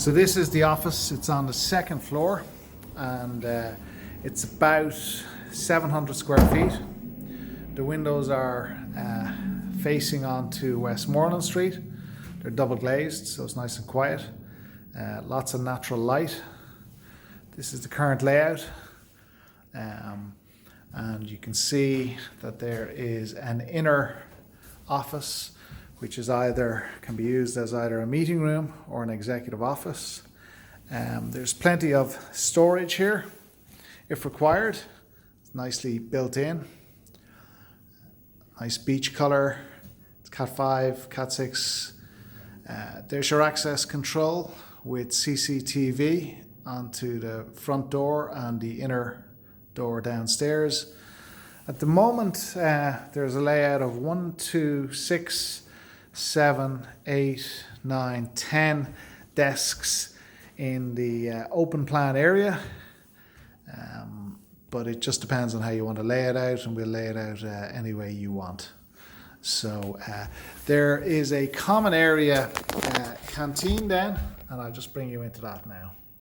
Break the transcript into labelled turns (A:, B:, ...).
A: So this is the office. It's on the second floor, and it's about 700 square feet. The windows are facing onto Westmoreland Street. They're double glazed, so it's nice and quiet. Lots of natural light. This is the current layout, and you can see that there is an inner office which is can be used as either a meeting room or an executive office. There's plenty of storage here if required. It's nicely built in. Nice beach color. It's Cat 5, Cat 6. There's your access control with CCTV onto the front door and the inner door downstairs. At the moment, there's a layout of 1, 2, 6, 7, 8, 9, 10 desks in the open plan area. But it just depends on how you want to lay it out, and we'll lay it out any way you want. So there is a common area canteen then, and I'll just bring you into that now.